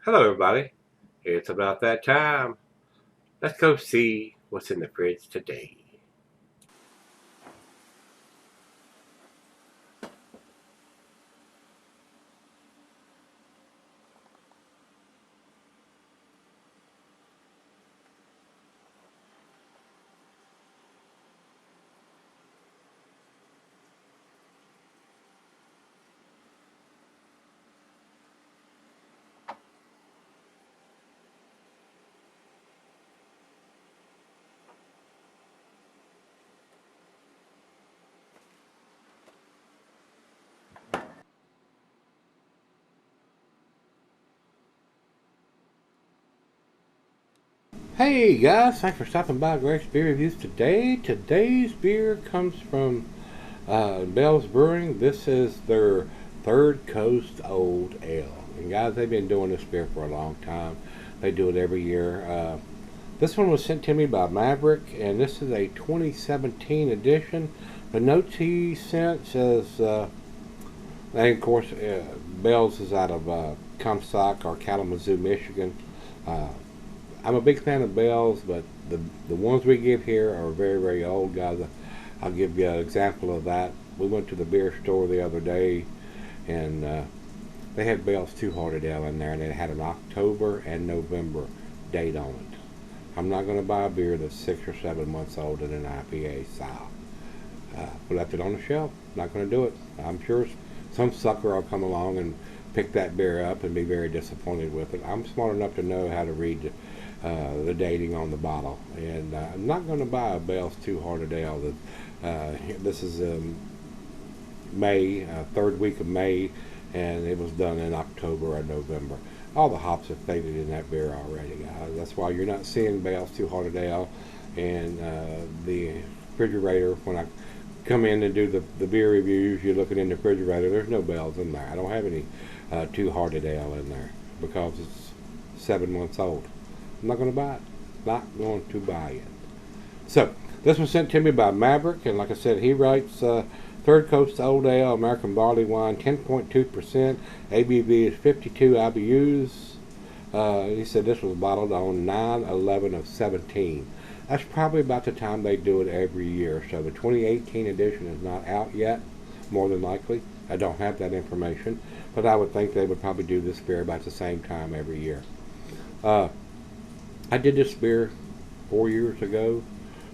Hello, everybody. It's about that time. Let's go see what's in the fridge today. Hey guys, thanks for stopping by Gregsbeerreviews today. Today's beer comes from Bell's Brewing. This is their Third Coast Old Ale. And guys, they've been doing this beer for a long time. They do it every year. This one was sent to me by Maverick, and this is a 2017 edition. The notes he sent says, and of course, Bell's is out of Comstock or Kalamazoo, Michigan. Uh, I'm a big fan of Bell's, but the ones we get here are very, very old, guys. I'll give you an example of that. We went to the beer store the other day, and they had Bell's Two Hearted Ale in there, and it had an October and November date on it. I'm not going to buy a beer that's 6 or 7 months old in an IPA style. We left it on the shelf. Not going to do it. I'm sure some sucker will come along and pick that beer up and be very disappointed with it. I'm smart enough to know how to read the dating on the bottle, and I'm not going to buy a Bell's Two Hearted Ale. This is May, third week of May, and it was done in October or November. All the hops have faded in that beer already, guys. That's why you're not seeing Bell's Two Hearted Ale and the refrigerator. When I come in and do the beer reviews, you're looking in the refrigerator, there's no Bell's in there. I don't have any Two Hearted Ale in there because it's 7 months old. I'm not going to buy it. Not going to buy it. So, this was sent to me by Maverick, and like I said, he writes Third Coast Old Ale, American Barleywine, 10.2%. ABV is 52 IBUs. He said this was bottled on 9/11 of 17. That's probably about the time they do it every year. So the 2018 edition is not out yet, more than likely. I don't have that information, but I would think they would probably do this beer about the same time every year. I did this beer 4 years ago.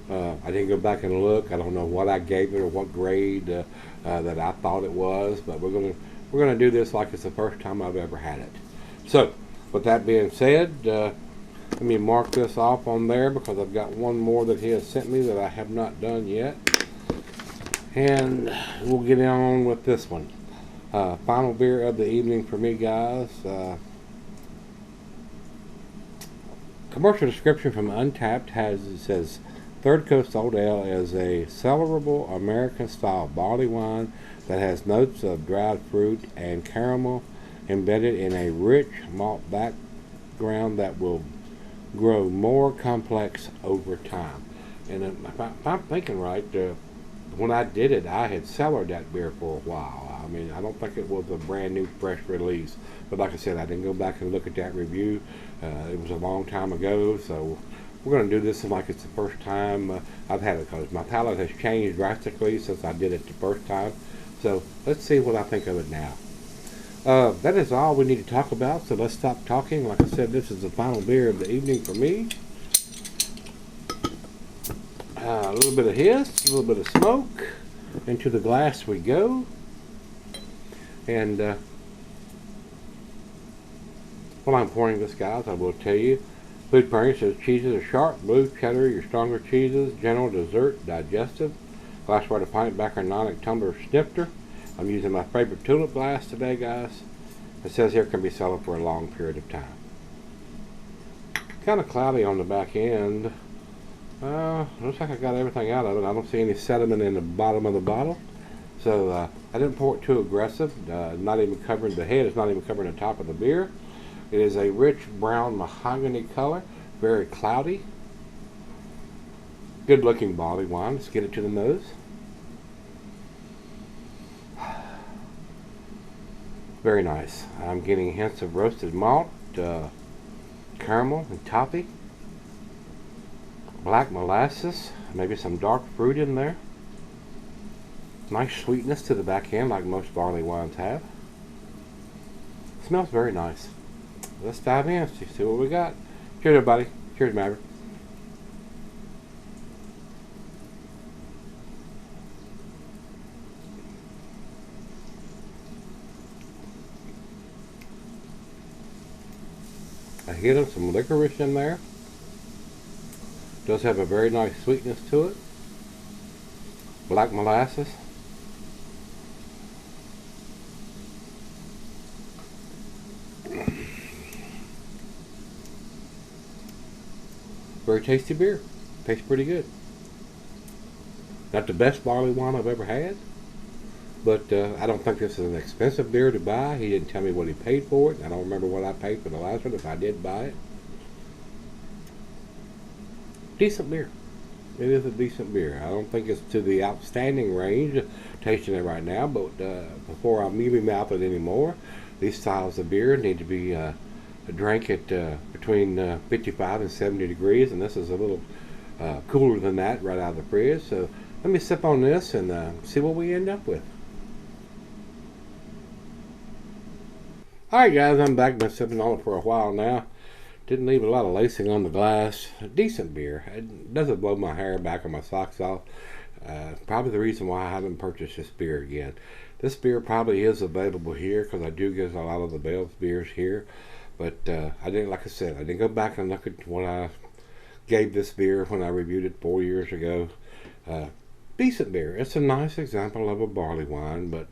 I didn't go back and look. I don't know what I gave it or what grade that I thought it was, but we're gonna do this like it's the first time I've ever had it. So, with that being said, let me mark this off on there because I've got one more that he has sent me that I have not done yet, and we'll get on with this one. Final beer of the evening for me, guys. Commercial description from Untapped says Third Coast Old Ale is a celebrable American-style barley wine that has notes of dried fruit and caramel embedded in a rich malt background that will grow more complex over time. And if I'm thinking right, when I did it, I had cellared that beer for a while. I mean, I don't think it was a brand new, fresh release. But like I said, I didn't go back and look at that review. It was a long time ago, so we're going to do this like it's the first time I've had it, because my palate has changed drastically since I did it the first time. So let's see what I think of it now. That is all we need to talk about, so let's stop talking. Like I said, this is the final beer of the evening for me. A little bit of hiss, a little bit of smoke. Into the glass we go. And while I'm pouring this, guys, I will tell you, food pairing says cheeses are sharp, blue, cheddar, your stronger cheeses, general dessert, digestive. Glassware to pint, baccaronic tumbler snifter. I'm using my favorite tulip glass today, guys. It says here can be sold for a long period of time. Kind of cloudy on the back end. Looks like I got everything out of it. I don't see any sediment in the bottom of the bottle. So I didn't pour it too aggressive. Not even covering the head. It's not even covering the top of the beer. It is a rich brown mahogany color. Very cloudy. Good looking barley wine. Let's get it to the nose. Very nice. I'm getting hints of roasted malt, caramel and toffee, black molasses, maybe some dark fruit in there. Nice sweetness to the back end like most barley wines have. Smells very nice. Let's dive in, see what we got. Cheers everybody. Cheers Maverick. A hit of some licorice in there. Does have a very nice sweetness to it. Black molasses. Very tasty beer. Tastes pretty good. Not the best barley wine I've ever had, but I don't think this is an expensive beer to buy. He didn't tell me what he paid for it. I don't remember what I paid for the last one, if I did buy it. Decent beer. It is a decent beer. I don't think it's to the outstanding range, tasting it right now, but before I mealy mouth it anymore, these styles of beer need to be drank at between 55 and 70 degrees, and this is a little cooler than that right out of the fridge. So let me sip on this and see what we end up with. Alright guys, I'm back. Been sipping on it for a while now. Didn't leave a lot of lacing on the glass. A decent beer. It doesn't blow my hair back or my socks off. Probably the reason why I haven't purchased this beer again. This beer probably is available here because I do get a lot of the Bell's beers here. But I didn't, like I said, I didn't go back and look at what I gave this beer when I reviewed it 4 years ago. Decent beer. It's a nice example of a barley wine, but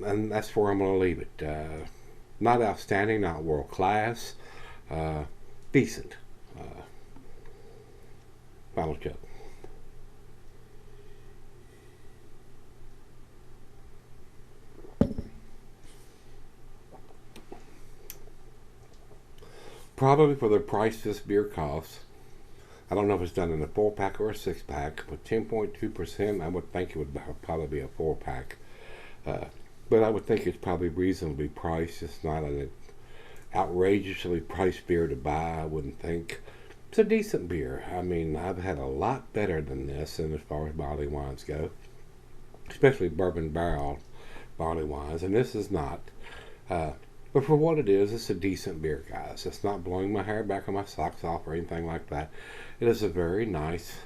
and that's where I'm going to leave it. Not outstanding, not world class. Decent. Final chug. Probably for the price this beer costs. I don't know if it's done in a 4-pack or a 6-pack, but 10.2%, I would think it would probably be a 4-pack. But I would think it's probably reasonably priced. It's not an outrageously priced beer to buy, I wouldn't think. It's a decent beer. I mean, I've had a lot better than this, and as far as barley wines go, especially bourbon barrel barley wines, and this is not. But for what it is, it's a decent beer, guys. It's not blowing my hair back or my socks off or anything like that. It is a very nice,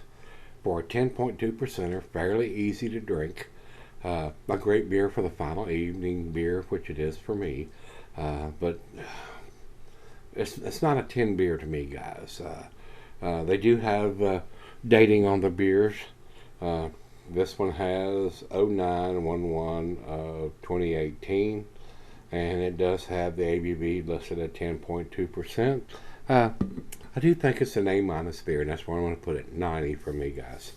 for a 10.2%er, fairly easy to drink. A great beer for the final evening beer, which it is for me. But it's not a 10 beer to me, guys. They do have dating on the beers. This one has 09/11 2018. And it does have the ABV listed at 10.2%. I do think it's an A- beer, and that's where I'm going to put it. 90 for me, guys.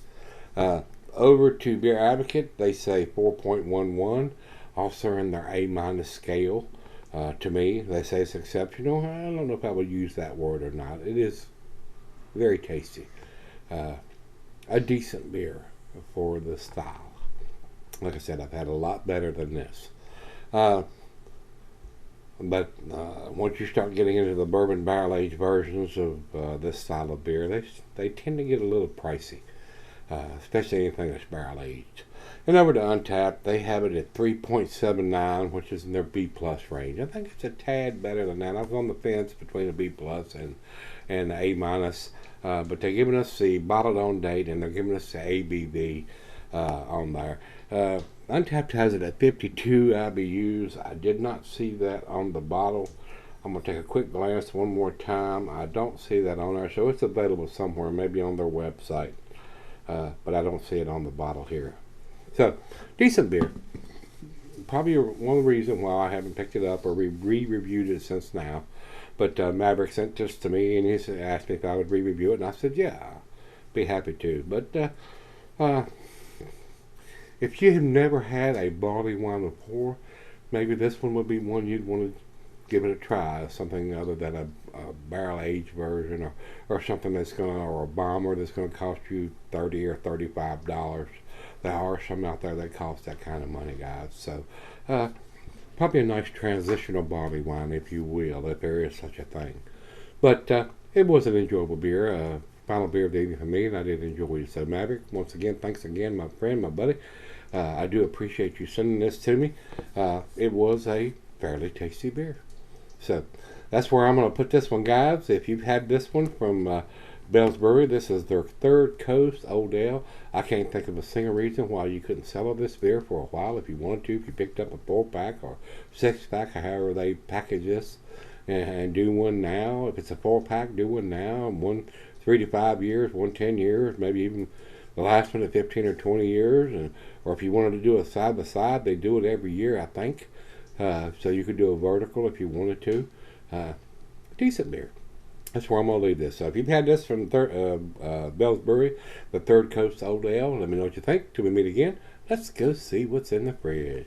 Over to Beer Advocate, they say 4.11, also in their A- scale. To me, they say it's exceptional. I don't know if I would use that word or not. It is very tasty. A decent beer for the style. Like I said, I've had a lot better than this. But once you start getting into the bourbon barrel aged versions of this style of beer, they tend to get a little pricey, especially anything that's barrel aged. And over to Untapped, they have it at 3.79, which is in their B plus range. I think it's a tad better than that. I was on the fence between a B plus and an A minus, but they're giving us the bottled on date and they're giving us the ABV on there. Untapped has it at 52 IBUs. I did not see that on the bottle. I'm going to take a quick glance one more time. I don't see that on there, so it's available somewhere, maybe on their website. But I don't see it on the bottle here. So, decent beer. Probably one reason why I haven't picked it up or re-reviewed it since now. But Maverick sent this to me and he asked me if I would re-review it, and I said, yeah, I'd be happy to. But if you have never had a barley wine before, maybe this one would be one you'd want to give it a try. Something other than a barrel aged version, or something that's or a bomber that's going to cost you $30 or $35. There are some out there that cost that kind of money, guys. So Probably a nice transitional barley wine, if you will, if there is such a thing. But it was an enjoyable beer. Final beer of the evening for me, and I did enjoy it. So Maverick, once again, thanks again, my friend, my buddy. I do appreciate you sending this to me. It was a fairly tasty beer. So that's where I'm going to put this one, guys. If you've had this one from Bell's Brewery, this is their Third Coast Old Ale. I can't think of a single reason why you couldn't sell this beer for a while if you wanted to. If you picked up a 4-pack or 6-pack, or however they package this, and do one now. If it's a 4-pack, do one now. One 3 to 5 years, one 10 years, maybe even the last one at 15 or 20 years. And or if you wanted to do a side by side, they do it every year, I think. So you could do a vertical if you wanted to. Decent beer. That's where I'm going to leave this. So if you've had this from Bell's Brewery, the Third Coast Old Ale, let me know what you think. Till we meet again, let's go see what's in the fridge.